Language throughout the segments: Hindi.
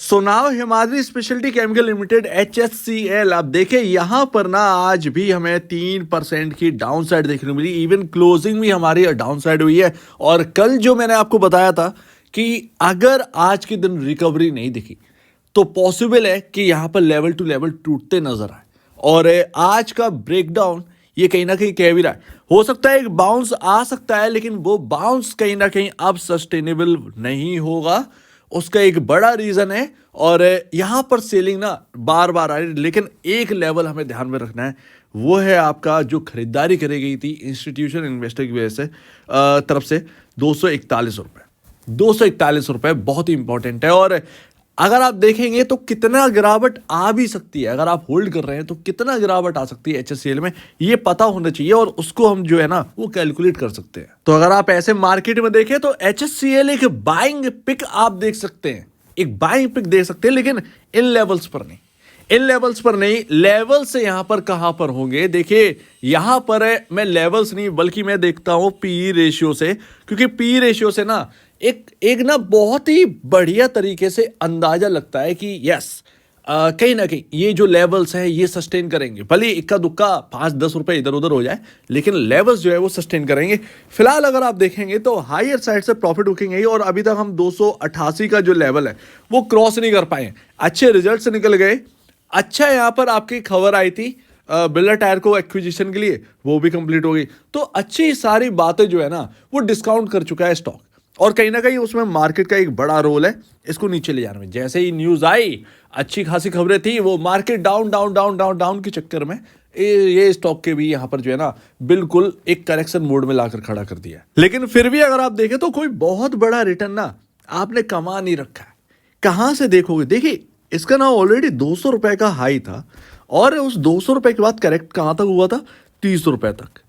So now Himadri speciality chemical limited HSCL। आप देखें यहाँ पर ना आज भी हमें 3% की डाउन साइड देखने को मिली। इवन क्लोजिंग भी हमारी डाउन साइड हुई है। और कल जो मैंने आपको बताया था कि अगर आज के दिन रिकवरी नहीं दिखी तो पॉसिबल है कि यहाँ पर लेवल टू लेवल टूटते नजर आए। और आज का ब्रेकडाउन ये कहीं ना कहीं कह भी रहा है, हो सकता है एक बाउंस आ सकता है, लेकिन वो बाउंस कहीं ना कहीं अब सस्टेनेबल नहीं होगा। उसका एक बड़ा रीजन है। और यहां पर सेलिंग ना बार बार आ रही है, लेकिन एक लेवल हमें ध्यान में रखना है, वो है आपका जो खरीदारी करी गई थी इंस्टीट्यूशन इन्वेस्टर की वजह से तरफ से 241 रुपए। 241 रुपए बहुत ही इंपॉर्टेंट है। और अगर आप देखेंगे तो कितना गिरावट आ भी सकती है, अगर आप होल्ड कर रहे हैं तो कितना गिरावट आ सकती है HSCL में, ये पता होना चाहिए। और उसको हम जो है ना वो कैलकुलेट कर सकते हैं। तो अगर आप ऐसे मार्केट में देखें तो HSCL एक बाइंग पिक आप देख सकते हैं, एक बाइंग पिक देख सकते हैं, लेकिन इन लेवल्स पर नहीं। इन लेवल्स पर नहीं, लेवल से यहां पर कहां पर होंगे देखिए, यहां पर है, मैं लेवल्स नहीं बल्कि मैं देखता हूं पी रेशियो से, क्योंकि पी रेशियो से ना एक ना बहुत ही बढ़िया तरीके से अंदाजा लगता है कि यस कहीं ना कहीं ये जो लेवल्स हैं ये सस्टेन करेंगे। भले इक्का दुक्का 5-10 रुपए इधर उधर हो जाए, लेकिन लेवल्स जो है वो सस्टेन करेंगे। फिलहाल अगर आप देखेंगे तो हायर साइड से प्रॉफिट बुकिंग है और अभी तक हम 288 का जो लेवल है वो क्रॉस नहीं कर पाए। अच्छे रिजल्ट से निकल गए। अच्छा यहां पर आपकी खबर आई थी बिल्डर टायर को एक्विजिशन के लिए, वो भी कंप्लीट हो गई। तो अच्छी सारी बातें जो है ना वो डिस्काउंट कर चुका है स्टॉक। और कहीं ना कहीं उसमें मार्केट का एक बड़ा रोल है इसको नीचे ले जाने में। जैसे ही न्यूज आई, अच्छी खासी खबरें थी, वो market down down down down down के चक्कर में ये स्टॉक के भी यहां पर जो है ना बिल्कुल एक करेक्शन मोड में लाकर खड़ा कर दिया। लेकिन फिर भी अगर आप देखें तो कोई बहुत बड़ा रिटर्न ना आपने कमा नहीं रखा है। कहां से देखोगे, देखिए इसका ना ऑलरेडी 200 रुपए का हाई था और उस 200 रुपए के बाद करेक्ट कहां तक हुआ था, 30 रुपए तक।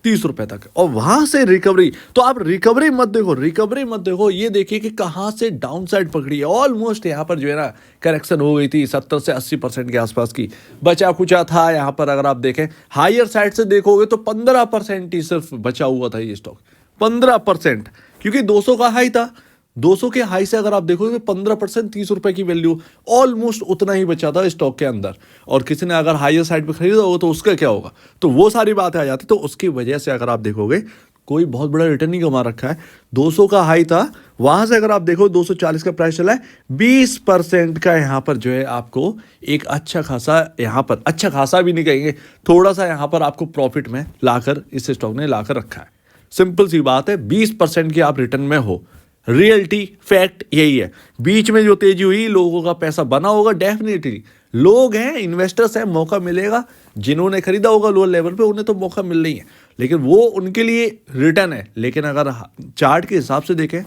30 रुपए तक, और वहां से रिकवरी। तो आप रिकवरी मत देखो, रिकवरी मत देखो, ये देखिए कि कहां से डाउन साइड पकड़ी है। ऑलमोस्ट यहां पर जो है ना करेक्शन हो गई थी 70 से 80% के आसपास की, बचा कुचा था यहां पर। अगर आप देखें हायर साइड से देखोगे तो 15% ही सिर्फ बचा हुआ था ये स्टॉक, 15%, क्योंकि 200 का हाई था। 200 के हाई से अगर आप देखोगे तो 15%, 30 रुपए की वैल्यू, ऑलमोस्ट उतना ही बचा था स्टॉक के अंदर। और किसी ने अगर हायर साइड पे खरीदा होगा तो उसका क्या होगा, तो वो सारी बातें आ जाती। तो उसकी वजह से अगर आप देखोगे कोई बहुत बड़ा रिटर्न नहीं कमा रखा है। 200 का हाई था, वहां से अगर आप देखो 240 का प्राइस चला है, 20% का यहां पर जो है आपको एक अच्छा खासा, यहां पर अच्छा खासा भी नहीं कहेंगे, थोड़ा सा यहां पर आपको प्रॉफिट में लाकर इस स्टॉक ने लाकर रखा है। सिंपल सी बात है, 20% की आप रिटर्न में हो। रियलिटी फैक्ट यही है। बीच में जो तेजी हुई, लोगों का पैसा बना होगा, डेफिनेटली लोग हैं, इन्वेस्टर्स हैं, मौका मिलेगा। जिन्होंने खरीदा होगा लोअर लेवल पे उन्हें तो मौका मिल रही है, लेकिन वो उनके लिए रिटर्न है। लेकिन अगर चार्ट के हिसाब से देखें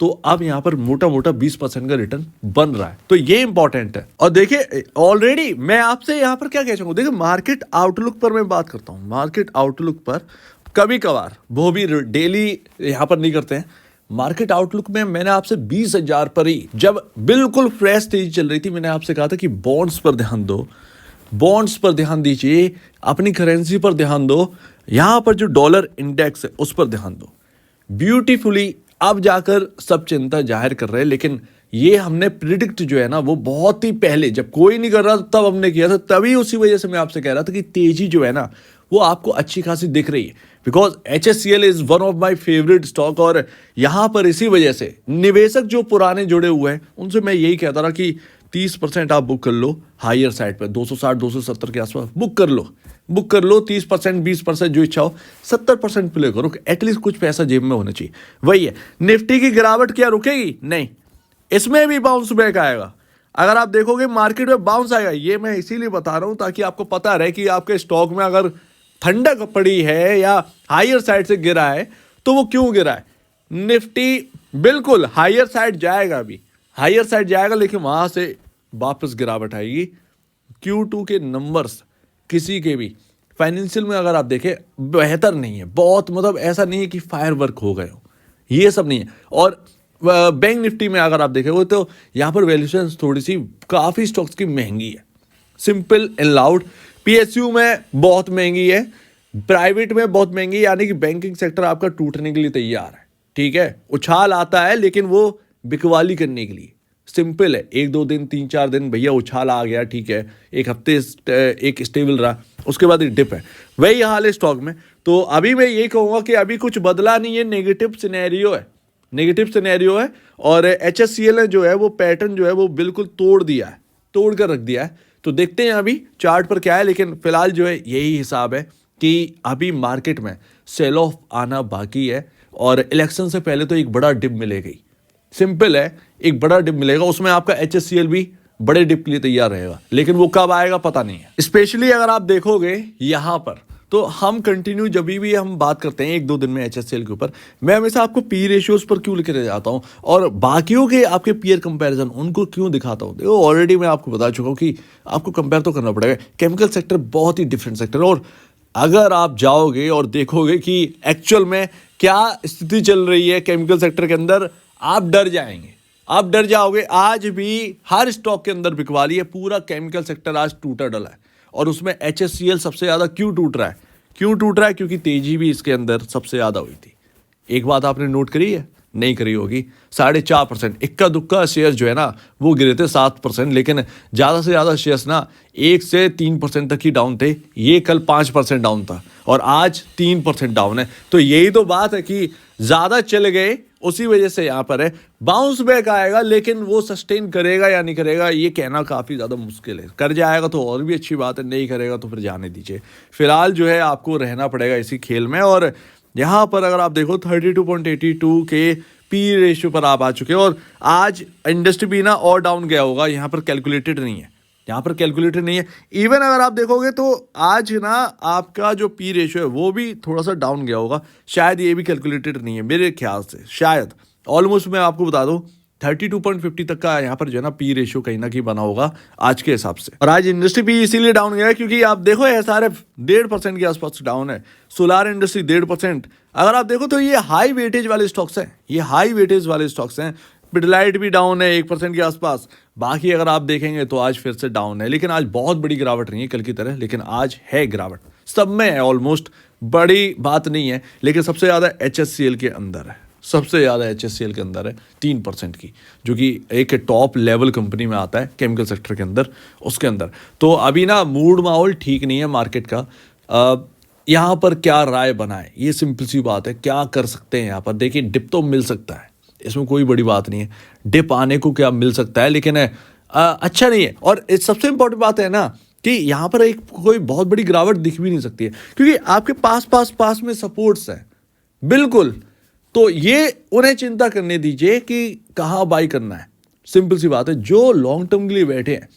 तो अब यहां पर मोटा मोटा 20% का रिटर्न बन रहा है, तो ये इंपॉर्टेंट है। और देखिए ऑलरेडी मैं आपसे यहां पर क्या कह सकूं, देखिए मार्केट आउटलुक पर मैं बात करता हूं। मार्केट आउटलुक पर कभी कभार, वो भी डेली यहां पर नहीं करते हैं। मार्केट आउटलुक में मैंने आपसे 20,000 पर ही, जब बिल्कुल फ्रेश तेजी चल रही थी, मैंने आपसे कहा था कि बॉन्ड्स पर ध्यान दो, बॉन्ड्स पर ध्यान दीजिए, अपनी करेंसी पर ध्यान दो, यहां पर जो डॉलर इंडेक्स है उस पर ध्यान दो। ब्यूटीफुली अब जाकर सब चिंता जाहिर कर रहे हैं, लेकिन ये हमने प्रिडिक्ट जो है ना वो बहुत ही पहले, जब कोई नहीं कर रहा था तब हमने किया था। तभी उसी वजह से मैं आपसे कह रहा था कि तेजी जो है ना वो आपको अच्छी खासी दिख रही है, because HSCL is one of my favourite stock. और यहां पर इसी वजह से निवेशक जो पुराने जुड़े हुए हैं उनसे मैं यही कहता रहा कि 30% आप बुक कर लो हायर साइड पर, 260 270 के आसपास बुक कर लो, बुक कर लो। 30% 20% जो इच्छा हो, 70% प्ले करो, एटलीस्ट कुछ पैसा जेब में होना चाहिए। वही है, निफ्टी की गिरावट क्या रुकेगी? नहीं, इसमें भी बाउंस बैक आएगा। अगर आप देखोगे मार्केट में बाउंस आएगा, ये मैं इसीलिए बता रहा हूं ताकि आपको पता रहे कि आपके स्टॉक में अगर ठंडक पड़ी है या हायर साइड से गिरा है तो वो क्यों गिरा है। निफ्टी बिल्कुल हायर साइड जाएगा, अभी हायर साइड जाएगा, लेकिन वहां से वापस गिरावट आएगी। Q2 के नंबर्स किसी के भी फाइनेंशियल में अगर आप देखें बेहतर नहीं है, बहुत मतलब ऐसा नहीं है कि फायर वर्क हो गए हो, ये सब नहीं है। और बैंक निफ्टी में अगर आप देखेंगे तो यहां पर वैल्यूएशन थोड़ी सी काफी स्टॉक्स की महंगी है, सिंपल एंड लाउड। PSU में बहुत महंगी है, प्राइवेट में बहुत महंगी है, यानी कि बैंकिंग सेक्टर आपका टूटने के लिए तैयार है। ठीक है, उछाल आता है लेकिन वो बिकवाली करने के लिए, सिंपल है, 1-2 दिन 3-4 दिन भैया उछाल आ गया, ठीक है, एक हफ्ते एक स्टेबल रहा, उसके बाद एक डिप है। वही हाल है स्टॉक में। तो अभी मैं ये कहूँगा कि अभी कुछ बदला नहीं है, नेगेटिव सिनेरियो है, नेगेटिव सिनेरियो है। और HSCL ने जो है वो पैटर्न जो है वो बिल्कुल तोड़ दिया है, तोड़ कर रख दिया है। तो देखते हैं अभी चार्ट पर क्या है, लेकिन फिलहाल जो है यही हिसाब है कि अभी मार्केट में सेल ऑफ आना बाकी है और इलेक्शन से पहले तो एक बड़ा डिप मिलेगी। सिंपल है, एक बड़ा डिप मिलेगा, उसमें आपका HSCL भी बड़े डिप के लिए तैयार रहेगा, लेकिन वो कब आएगा पता नहीं है। स्पेशली अगर आप देखोगे यहाँ पर, तो हम कंटिन्यू जब भी हम बात करते हैं 1-2 दिन में HSCL के ऊपर, मैं हमेशा आपको पी रेशियोज पर क्यों लेकर जाता हूँ और बाकियों के आपके पीयर कंपैरिजन उनको क्यों दिखाता हूँ। देखो ऑलरेडी मैं आपको बता चुका हूँ कि आपको कंपेयर तो करना पड़ेगा। केमिकल सेक्टर बहुत ही डिफरेंट सेक्टर है, और अगर आप जाओगे और देखोगे कि एक्चुअल में क्या स्थिति चल रही है केमिकल सेक्टर के अंदर, आप डर जाएंगे, आप डर जाओगे। आज भी हर स्टॉक के अंदर बिकवाली है, पूरा केमिकल सेक्टर आज टूटा डला है, और उसमें HSCL सबसे ज़्यादा क्यों टूट रहा है, क्यों टूट रहा है? क्योंकि तेजी भी इसके अंदर सबसे ज़्यादा हुई थी। एक बात आपने नोट करी है, नहीं करी होगी, 4.5%, इक्का दुक्का शेयर जो है ना वो गिरे थे 7%, लेकिन ज़्यादा से ज़्यादा शेयर्स ना 1 से 3% तक ही डाउन थे। ये कल 5% डाउन था और आज 3% डाउन है। तो यही तो बात है कि ज़्यादा चले गए, उसी वजह से यहाँ पर है। बाउंस बैक आएगा, लेकिन वो सस्टेन करेगा या नहीं करेगा ये कहना काफ़ी ज़्यादा मुश्किल है। कर जाएगा तो और भी अच्छी बात है, नहीं करेगा तो फिर जाने दीजिए। फिलहाल जो है आपको रहना पड़ेगा इसी खेल में। और यहाँ पर अगर आप देखो 32.82 के पी रेशियो पर आप आ चुके हैं, और आज इंडस्ट्री भी ना और डाउन गया होगा, यहाँ पर कैलकुलेटेड नहीं है, यहाँ पर कैलकुलेटेड नहीं है। इवन अगर आप देखोगे तो आज ना आपका जो पी रेशियो है वो भी थोड़ा सा डाउन गया होगा, शायद ये भी कैलकुलेटेड नहीं है मेरे ख्याल से, शायद। ऑलमोस्ट मैं आपको बता दूं 32.50 तक का यहाँ पर जो है ना पी रेशियो कहीं ना कहीं बना होगा आज के हिसाब से। और आज इंडस्ट्री भी इसीलिए डाउन गया है क्योंकि आप देखो SRF 1.5% के आसपास डाउन है, सोलार इंडस्ट्री 1.5%। अगर आप देखो तो ये हाई वेटेज वाले स्टॉक्स हैं, ये हाई वेटेज वाले स्टॉक्स हैं। पिडलाइट भी डाउन है 1% के आसपास। बाकी अगर आप देखेंगे तो आज फिर से डाउन है, लेकिन आज बहुत बड़ी गिरावट नहीं है कल की तरह, लेकिन आज है गिरावट, सब में है ऑलमोस्ट, बड़ी बात नहीं है। लेकिन सबसे ज़्यादा HSCL के अंदर है, सबसे ज़्यादा HSCL के अंदर है 3% की, जो कि एक टॉप लेवल कंपनी में आता है केमिकल सेक्टर के अंदर, उसके अंदर। तो अभी ना मूड माहौल ठीक नहीं है मार्केट का। यहाँ पर क्या राय बनाए, ये सिंपल सी बात है, क्या कर सकते हैं यहाँ पर। देखिए डिप तो मिल सकता है, इसमें कोई बड़ी बात नहीं है, डिप आने को क्या मिल सकता है, लेकिन अच्छा नहीं है। और सबसे इंपॉर्टेंट बात है ना कि यहाँ पर एक कोई बहुत बड़ी गिरावट दिख भी नहीं सकती है, क्योंकि आपके पास में सपोर्ट्स हैं बिल्कुल। तो ये उन्हें चिंता करने दीजिए कि कहाँ बाई करना है, सिंपल सी बात है। जो लॉन्ग टर्म के लिए बैठे हैं,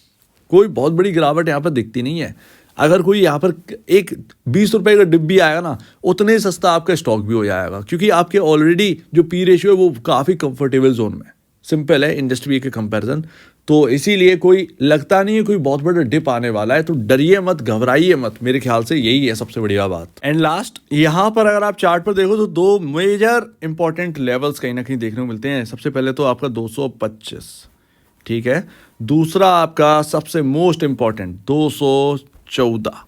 कोई बहुत बड़ी गिरावट यहाँ पर दिखती नहीं है। अगर कोई यहाँ पर एक 20 रुपए का डिप भी आएगा ना, उतने ही सस्ता आपका स्टॉक भी हो जाएगा, क्योंकि आपके ऑलरेडी जो पी रेशियो है वो काफ़ी कंफर्टेबल जोन में, सिंपल है इंडस्ट्री के कंपैरिजन। तो इसीलिए कोई लगता नहीं है कोई बहुत बड़ा डिप आने वाला है, तो डरिए मत, घबराइए मत, मेरे ख्याल से यही है सबसे बढ़िया बात। एंड लास्ट यहाँ पर अगर आप चार्ट पर देखो तो 2 मेजर इंपॉर्टेंट लेवल्स कहीं ना कहीं देखने को मिलते हैं। सबसे पहले तो आपका 225, ठीक है, दूसरा आपका सबसे मोस्ट इंपॉर्टेंट 214।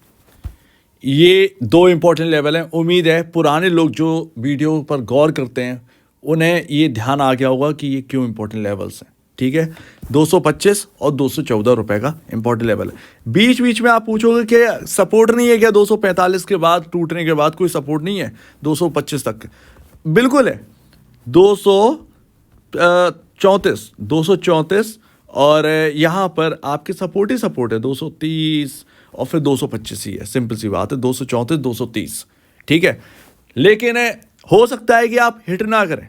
ये 2 इंपॉर्टेंट लेवल हैं। उम्मीद है पुराने लोग जो वीडियो पर गौर करते हैं उन्हें ये ध्यान आ गया होगा कि ये क्यों इंपॉर्टेंट लेवल्स हैं, ठीक है। 225 और 214 रुपए का इंपॉर्टेंट लेवल है। बीच बीच में आप पूछोगे कि सपोर्ट नहीं है क्या, 245 के बाद टूटने के बाद कोई सपोर्ट नहीं है 225 तक? बिल्कुल है, 234 और यहाँ पर आपके सपोर्ट ही सपोर्ट है 230 और फिर 225 ही है, सिंपल सी बात है, 234 230, ठीक है। लेकिन हो सकता है कि आप हिट ना करें,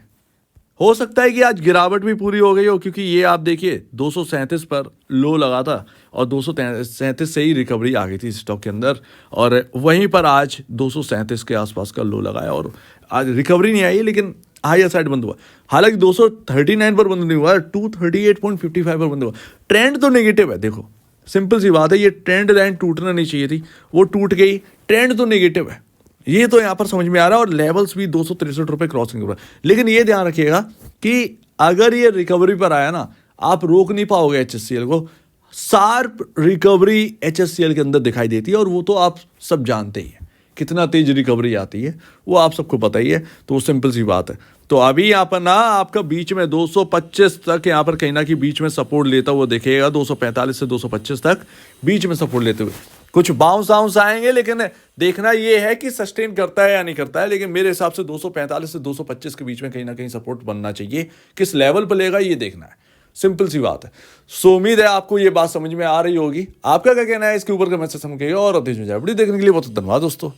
हो सकता है कि आज गिरावट भी पूरी हो गई हो, क्योंकि ये आप देखिए 237 पर लो लगा था और 237 से ही रिकवरी आ गई थी स्टॉक के अंदर, और वहीं पर आज 237 के आसपास का लो लगाया और आज रिकवरी नहीं आई, लेकिन हायर साइड बंद हुआ। हालांकि 239 पर बंद नहीं हुआ, 238.55 पर बंद हुआ। ट्रेंड तो नेगेटिव है, देखो सिंपल सी बात है, ये ट्रेंड लाइन टूटना नहीं चाहिए थी, वो टूट गई, ट्रेंड तो नेगेटिव है, ये तो यहाँ पर समझ में आ रहा है। और लेवल्स भी 263 रुपये क्रॉसिंग हो रहा है। लेकिन ये ध्यान रखिएगा कि अगर ये रिकवरी पर आया ना, आप रोक नहीं पाओगे HSCL को। शार्प रिकवरी HSCL के अंदर दिखाई देती है, और वो तो आप सब जानते ही हैं कितना तेज रिकवरी आती है, वो आप सबको पता ही है। तो सिंपल सी बात है, तो अभी यहाँ पर ना आपका बीच में 225 तक यहाँ पर कहीं ना कहीं बीच में सपोर्ट लेता हुआ दिखेगा, 245 से 225 तक बीच में सपोर्ट लेते हुए कुछ बाउंस आएंगे, लेकिन देखना ये है कि सस्टेन करता है या नहीं करता है। लेकिन मेरे हिसाब से 245 से 225 के बीच में कहीं ना कहीं सपोर्ट बनना चाहिए। किस लेवल पर लेगा ये देखना है, सिंपल सी बात है। सो उम्मीद है आपको ये बात समझ में आ रही होगी। आपका क्या कहना है इसके ऊपर कमेंट सेक्शन में कहिएगा और अपडेट में जाए। वीडियो देखने के लिए बहुत धन्यवाद दोस्तों।